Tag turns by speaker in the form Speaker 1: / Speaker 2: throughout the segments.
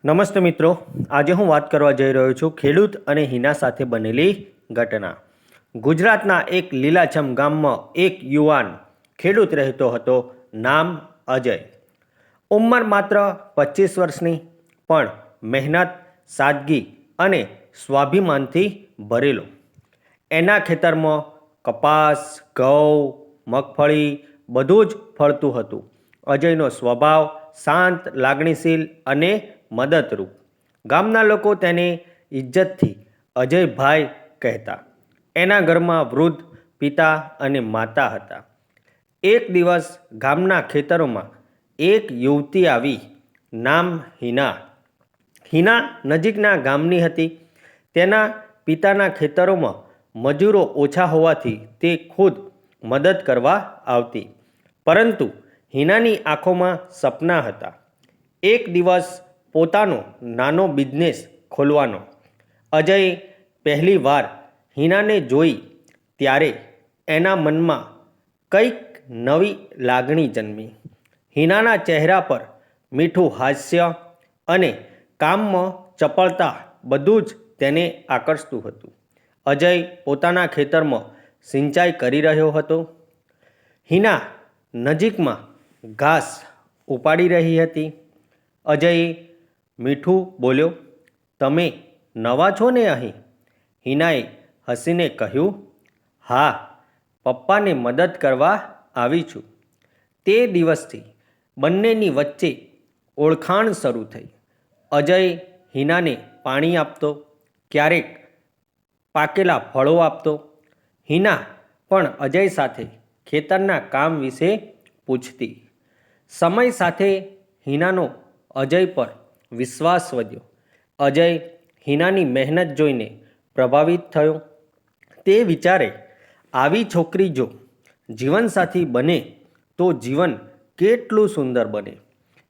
Speaker 1: નમસ્તે મિત્રો, આજે હું વાત કરવા જઈ રહ્યો છું ખેડૂત અને હિના સાથે બનેલી ઘટના. ગુજરાતના એક લીલાછમ ગામમાં એક યુવાન ખેડૂત રહેતો હતો. નામ અજય. ઉંમર માત્ર 25 વર્ષની, પણ મહેનત, સાદગી અને સ્વાભિમાનથી ભરેલો. એના ખેતરમાં કપાસ, ઘઉં, મગફળી બધું જ ફળતું હતું. અજયનો સ્વભાવ શાંત, લાગણીશીલ અને મદદરૂપ. ગામના લોકો તેને ઇજ્જતથી અજયભાઈ કહેતા. એના ઘરમાં વૃદ્ધ પિતા અને માતા હતા. એક દિવસ ગામના ખેતરોમાં એક યુવતી આવી. નામ હિના. હિના નજીકના ગામની હતી. તેના પિતાના ખેતરોમાં મજૂરો ઓછા હોવાથી તે ખુદ મદદ કરવા આવતી. પરંતુ હિનાની આંખોમાં સપના હતા. એક દિવસ પોતાનો નાનો બિઝનેસ ખોલવાનો. અજય પહેલી વાર હિનાને જોઈ ત્યારે એના મનમાં કંઈક નવી લાગણી જન્મી. હિનાના ચહેરા પર મીઠું હાસ્ય અને કામમાં ચપળતા બધું જ તેને આકર્ષતું હતું. અજય પોતાના ખેતરમાં સિંચાઈ કરી રહ્યો હતો. હિના નજીકમાં ઘાસ ઉપાડી રહી હતી. અજયે મીઠું બોલ્યો, "તમે નવા છો ને અહીં?" હિનાએ હસીને કહ્યું, "હા, પપ્પાને મદદ કરવા આવી છું." તે દિવસથી બંનેની વચ્ચે ઓળખાણ શરૂ થઈ. અજય હિનાને પાણી આપતો, ક્યારેક પાકેલા ફળો આપતો. હિના પણ અજય સાથે ખેતરના કામ વિશે પૂછતી. સમય સાથે હિનાનો અજય પર વિશ્વાસ વધ્યો. અજય હિનાની મહેનત જોઈને પ્રભાવિત થયો. તે વિચારે, આવી છોકરી જો જીવનસાથી બને તો જીવન કેટલું સુંદર બને.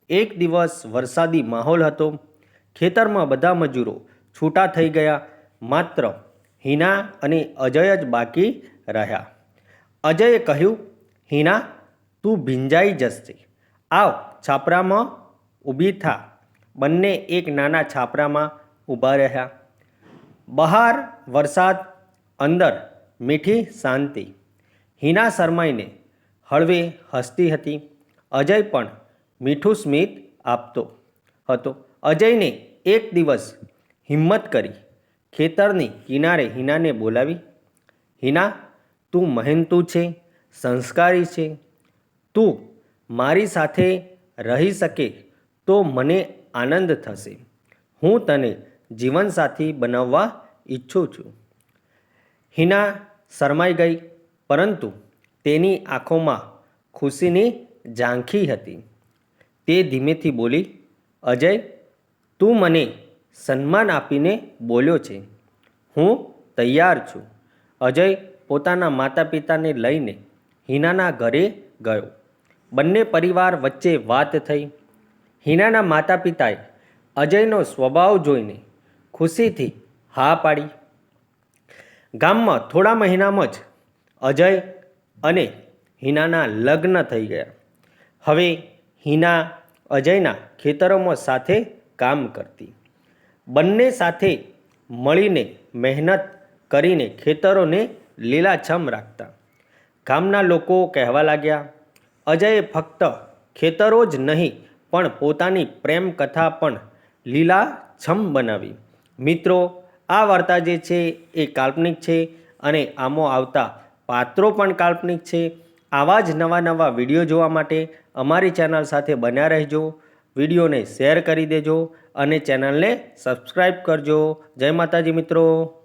Speaker 1: એક દિવસ વરસાદી માહોલ હતો. ખેતરમાં બધા મજૂરો છૂટા થઈ ગયા. માત્ર હિના અને અજય જ બાકી રહ્યા. અજયે કહ્યું, "હિના, તું ભીંજાઈ જશે. આવ, છાપરામાં ઊભી થા." બંને એક નાના છાપરામાં ઊભા રહ્યા. બહાર વરસાદ, અંદર મીઠી શાંતિ. હિના શરમાઈને હળવે હસતી હતી. અજય પણ મીઠું સ્મિત આપતો હતો. અજયને એક દિવસ હિંમત કરી ખેતરની કિનારે હિનાને બોલાવી. "હિના, તું મહેનતુ છે, સંસ્કારી છે. તું મારી સાથે રહી શકે તો મને આનંદ થશે. હું તને જીવનસાથી બનાવવા ઈચ્છું છું." હિના શરમાઈ ગઈ, પરંતુ તેની આંખોમાં ખુશીની ઝાંખી હતી. તે ધીમેથી બોલી, "અજય, તું મને સન્માન આપીને બોલ્યો છે. હું તૈયાર છું." અજય પોતાના માતા પિતાને લઈને હિનાના ઘરે ગયો. બંને પરિવાર વચ્ચે વાત થઈ. હિનાના માતા પિતાએ અજયનો સ્વભાવ જોઈને ખુશીથી હા પાડી. ગામમાં થોડા મહિનામાં જ અજય અને હિનાના લગ્ન થઈ ગયા. હવે હિના અજયના ખેતરોમાં સાથે કામ કરતી. બંને સાથે મળીને મહેનત કરીને ખેતરોને લીલાછમ રાખતા. ગામના લોકો કહેવા લાગ્યા, "અજયે ફક્ત ખેતરો જ નહીં પણ પોતાની પ્રેમ કથા પણ લીલાછમ બનાવી." મિત્રો, આ વાર્તા જે છે એ કાલ્પનિક છે અને આમાં આવતા પાત્રો પણ કાલ્પનિક છે. આવા જ નવા નવા વિડીયો જોવા માટે અમારી ચેનલ સાથે બન્યા રહેજો. વિડીયોને શેર કરી દેજો અને ચેનલને સબસ્ક્રાઈબ કરજો. જય માતાજી મિત્રો.